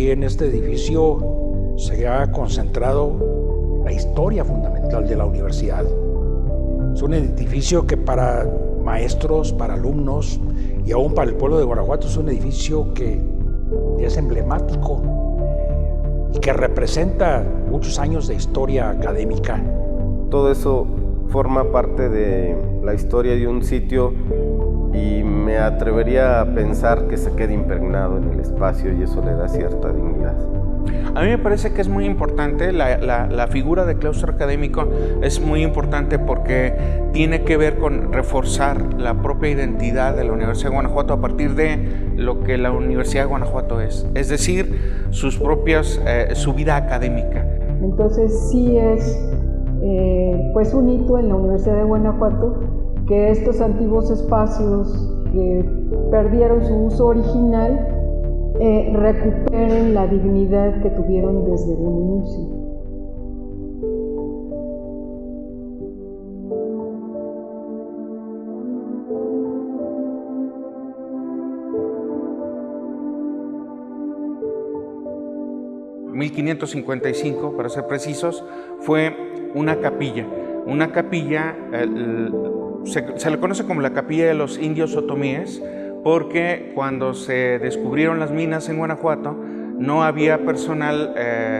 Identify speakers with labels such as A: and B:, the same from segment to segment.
A: aquí en este edificio se ha concentrado la historia fundamental de la universidad. Es un edificio que para maestros, para alumnos y aún para el pueblo de Guanajuato es un edificio que es emblemático y que representa muchos años de historia académica.
B: Todo eso forma parte de la historia de un sitio y me atrevería a pensar que se quede impregnado en el espacio y eso le da cierta dignidad.
C: A mí me parece que es muy importante, la figura de claustro académico es muy importante porque tiene que ver con reforzar la propia identidad de la Universidad de Guanajuato a partir de lo que la Universidad de Guanajuato es decir, su vida académica.
D: Entonces sí es pues un hito en la Universidad de Guanajuato que estos antiguos espacios que perdieron su uso original recuperen la dignidad que tuvieron desde un inicio.
C: En 1555, para ser precisos, fue una capilla. Una capilla, se le conoce como la capilla de los indios otomíes, porque cuando se descubrieron las minas en Guanajuato, no había personal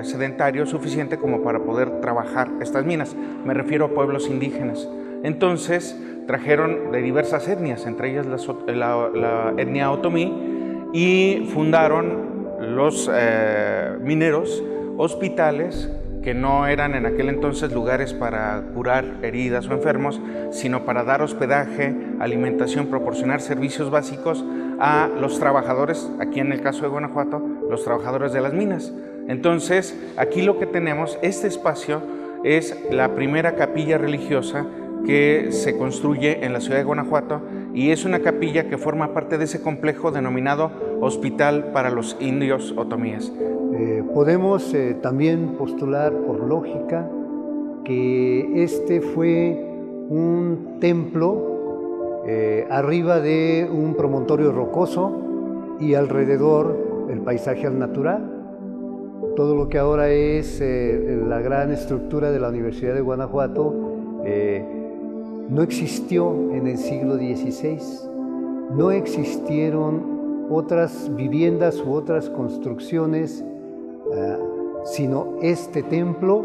C: sedentario suficiente como para poder trabajar estas minas. Me refiero a pueblos indígenas. Entonces trajeron de diversas etnias, entre ellas la etnia otomí, y fundaron los mineros hospitales que no eran en aquel entonces lugares para curar heridas o enfermos, sino para dar hospedaje, alimentación, proporcionar servicios básicos a los trabajadores, aquí en el caso de Guanajuato, los trabajadores de las minas. Entonces, aquí lo que tenemos, este espacio es la primera capilla religiosa que se construye en la ciudad de Guanajuato y es una capilla que forma parte de ese complejo denominado Hospital para los Indios Otomíes.
E: Podemos también postular por lógica que este fue un templo arriba de un promontorio rocoso y alrededor el paisaje al natural. Todo lo que ahora es la gran estructura de la Universidad de Guanajuato no existió en el siglo XVI. No existieron otras viviendas u otras construcciones sino este templo,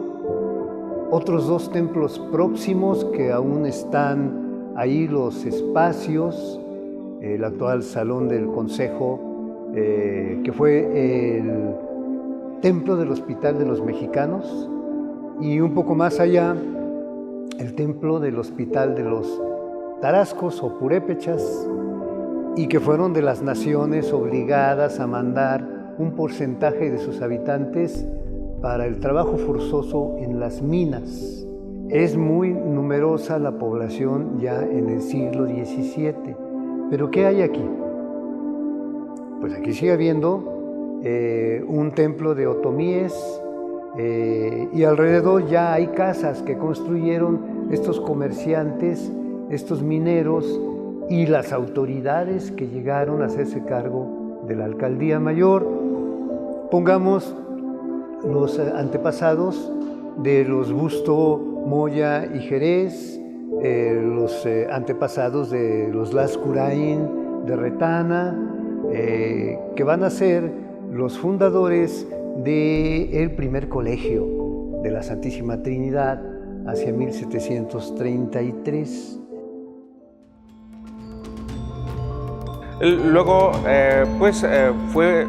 E: otros dos templos próximos que aún están ahí los espacios, el actual Salón del Consejo, que fue el templo del Hospital de los Mexicanos, y un poco más allá, el templo del Hospital de los Tarascos o Purépechas, y que fueron de las naciones obligadas a mandar un porcentaje de sus habitantes para el trabajo forzoso en las minas. Es muy numerosa la población ya en el siglo XVII. ¿Pero qué hay aquí? Pues aquí sigue habiendo un templo de otomíes y alrededor ya hay casas que construyeron estos comerciantes, estos mineros y las autoridades que llegaron a hacerse cargo de la alcaldía mayor. Pongamos los antepasados de los Busto, Moya y Jerez, los antepasados de los Lascurain de Retana, que van a ser los fundadores del primer colegio de la Santísima Trinidad hacia 1733.
C: Luego, fue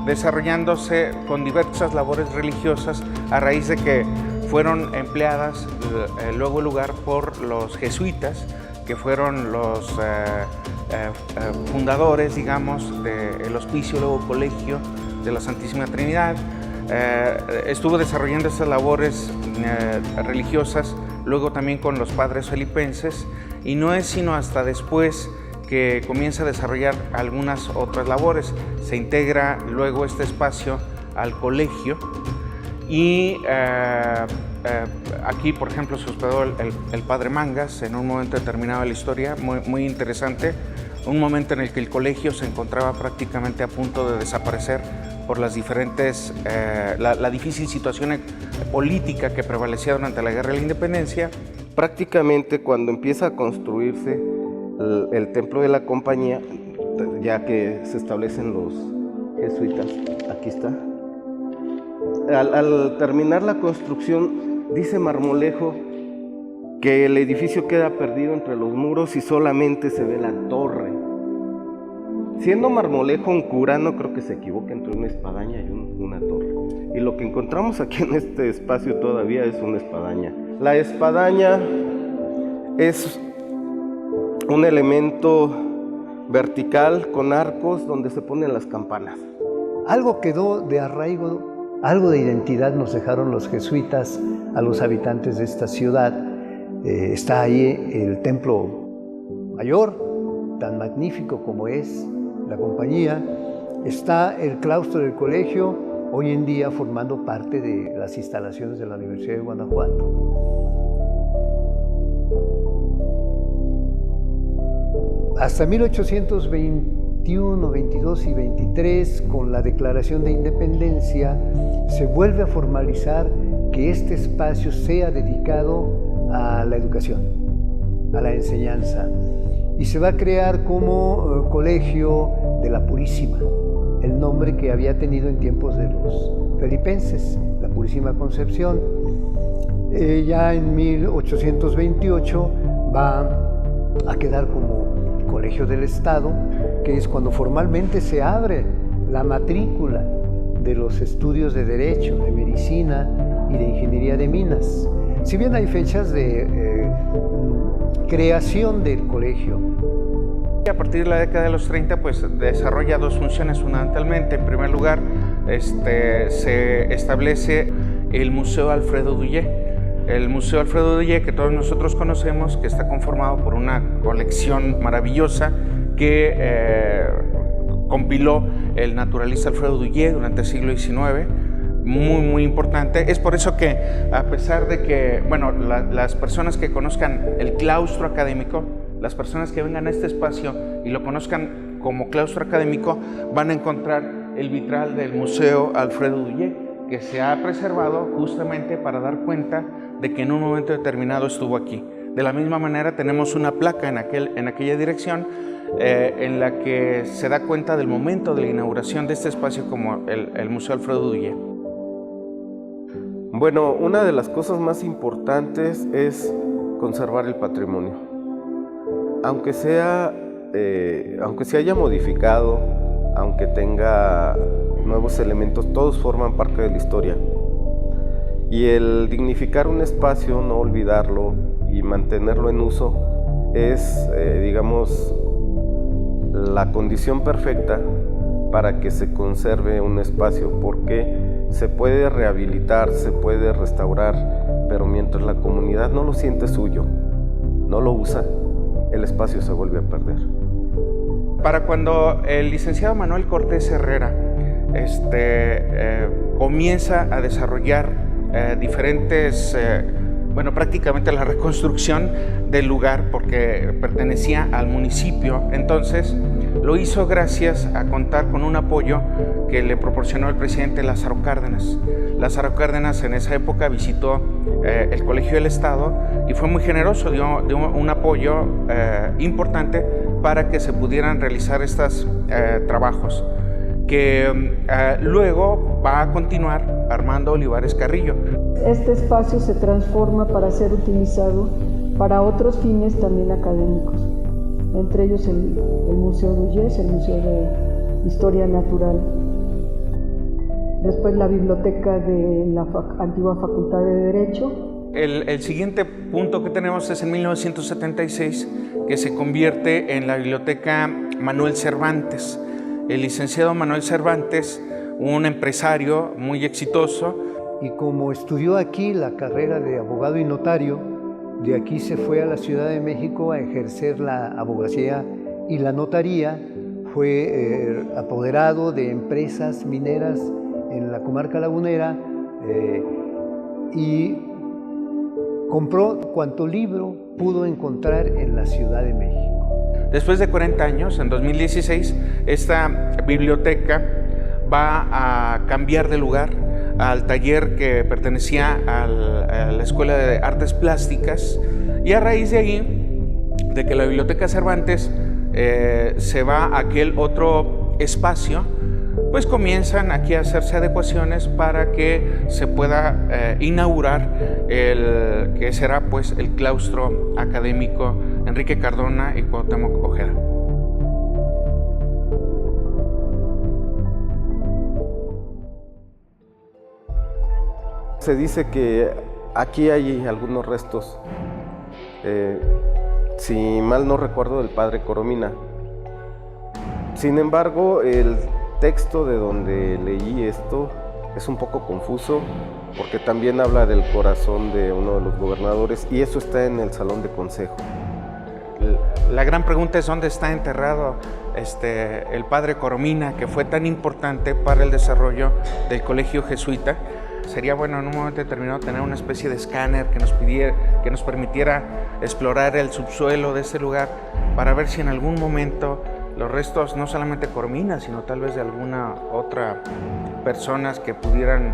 C: desarrollándose con diversas labores religiosas a raíz de que fueron empleadas luego el lugar por los jesuitas, que fueron los fundadores, digamos, del Hospicio, luego Colegio de la Santísima Trinidad. Estuvo desarrollando estas labores religiosas luego también con los padres felipenses, y no es sino hasta después que comienza a desarrollar algunas otras labores. Se integra luego este espacio al colegio y aquí, por ejemplo, se hospedó el padre Mangas en un momento determinado de la historia, muy interesante, un momento en el que el colegio se encontraba prácticamente a punto de desaparecer por las diferentes, la difícil situación política que prevalecía durante la Guerra de la Independencia.
B: Prácticamente cuando empieza a construirse el templo de la compañía, ya que se establecen los jesuitas, aquí está, al terminar la construcción, dice Marmolejo que el edificio queda perdido entre los muros y solamente se ve la torre. Siendo Marmolejo un cura, no creo que se equivoque entre una espadaña y una torre. Y lo que encontramos aquí en este espacio todavía es una espadaña. La espadaña es un elemento vertical con arcos donde se ponen las campanas.
E: Algo quedó de arraigo, algo de identidad nos dejaron los jesuitas a los habitantes de esta ciudad. Está ahí el templo mayor, tan magnífico como es la compañía. Está el claustro del colegio, hoy en día formando parte de las instalaciones de la Universidad de Guanajuato. Hasta 1821, 22 y 23, con la Declaración de Independencia, se vuelve a formalizar que este espacio sea dedicado a la educación, a la enseñanza, y se va a crear como Colegio de la Purísima, el nombre que había tenido en tiempos de los felipenses, la Purísima Concepción. Ya en 1828 va a quedar como Colegio del Estado, que es cuando formalmente se abre la matrícula de los estudios de Derecho, de Medicina y de Ingeniería de Minas. Si bien hay fechas de creación del colegio.
C: A partir de la década de los 30, pues desarrolla dos funciones fundamentalmente. En primer lugar, se establece el Museo Alfredo Duyé. El Museo Alfredo Duyé, que todos nosotros conocemos, que está conformado por una colección maravillosa que compiló el naturalista Alfredo Duyé durante el siglo XIX. Muy importante. Es por eso que, a pesar de que, bueno, las personas que conozcan el claustro académico, las personas que vengan a este espacio y lo conozcan como claustro académico, van a encontrar el vitral del Museo Alfredo Duyé, que se ha preservado justamente para dar cuenta de que en un momento determinado estuvo aquí. De la misma manera tenemos una placa en aquella dirección en la que se da cuenta del momento de la inauguración de este espacio como el Museo Alfredo Duyé.
B: Bueno, una de las cosas más importantes es conservar el patrimonio. Aunque se haya modificado, aunque tenga nuevos elementos, todos forman parte de la historia. Y el dignificar un espacio, no olvidarlo y mantenerlo en uso es, digamos, la condición perfecta para que se conserve un espacio, porque se puede rehabilitar, se puede restaurar, pero mientras la comunidad no lo siente suyo, no lo usa, el espacio se vuelve a perder.
C: Para cuando el licenciado Manuel Cortés Herrera comienza a desarrollar diferentes, prácticamente la reconstrucción del lugar, porque pertenecía al municipio, entonces lo hizo gracias a contar con un apoyo que le proporcionó el presidente Lázaro Cárdenas. Lázaro Cárdenas en esa época visitó el Colegio del Estado y fue muy generoso, dio un apoyo importante para que se pudieran realizar estos trabajos, que luego va a continuar Armando Olivares Carrillo.
D: Este espacio se transforma para ser utilizado para otros fines también académicos, entre ellos el Museo Duyé, el Museo de Historia Natural. Después la biblioteca de la antigua Facultad de Derecho.
C: El siguiente punto que tenemos es en 1976, que se convierte en la Biblioteca Manuel Cervantes. El licenciado Manuel Cervantes, un empresario muy exitoso.
E: Y como estudió aquí la carrera de abogado y notario, de aquí se fue a la Ciudad de México a ejercer la abogacía y la notaría. Fue apoderado de empresas mineras en la comarca lagunera y compró cuanto libro pudo encontrar en la Ciudad de México.
C: Después de 40 años, en 2016, esta biblioteca va a cambiar de lugar al taller que pertenecía a la Escuela de Artes Plásticas, y a raíz de ahí, de que la Biblioteca Cervantes se va a aquel otro espacio, pues comienzan aquí a hacerse adecuaciones para que se pueda inaugurar el que será pues el claustro académico Enrique Cardona y Cuauhtémoc Ojeda.
B: Se dice que aquí hay algunos restos, si mal no recuerdo, del padre Coromina. Sin embargo, el texto de donde leí esto es un poco confuso, porque también habla del corazón de uno de los gobernadores, y eso está en el Salón de Consejo.
C: La gran pregunta es dónde está enterrado el padre Coromina, que fue tan importante para el desarrollo del colegio jesuita. Sería bueno en un momento determinado tener una especie de escáner que nos permitiera explorar el subsuelo de ese lugar para ver si en algún momento los restos, no solamente de Coromina, sino tal vez de alguna otra personas que pudieran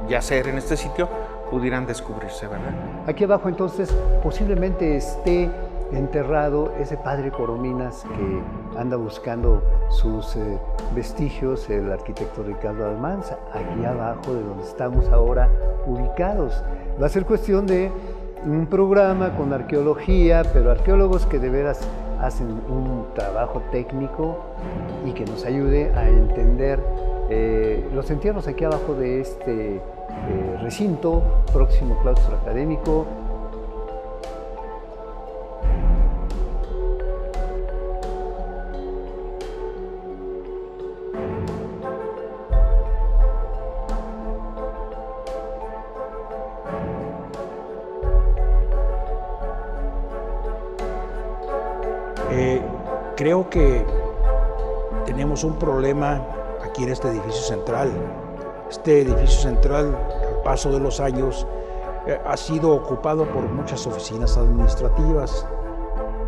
C: yacer en este sitio, pudieran descubrirse, ¿verdad?
E: Aquí abajo entonces posiblemente esté enterrado ese padre Corominas que anda buscando sus vestigios, el arquitecto Ricardo Almanza, aquí abajo de donde estamos ahora ubicados. Va a ser cuestión de un programa con arqueología, pero arqueólogos que de veras hacen un trabajo técnico y que nos ayude a entender los entierros aquí abajo de este recinto, próximo claustro académico.
A: Creo que tenemos un problema aquí en este edificio central. Este edificio central, al paso de los años, ha sido ocupado por muchas oficinas administrativas.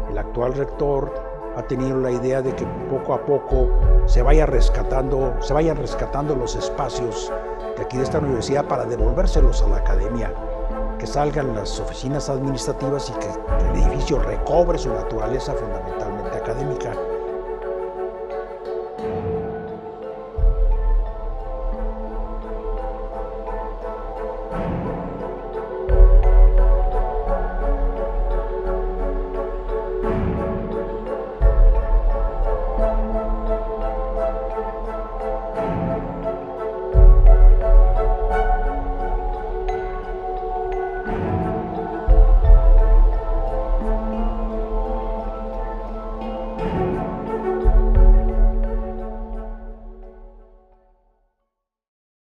A: El actual rector ha tenido la idea de que poco a poco se vayan rescatando los espacios de aquí de esta universidad para devolvérselos a la academia, que salgan las oficinas administrativas y que el edificio recobre su naturaleza fundamentalmente académica.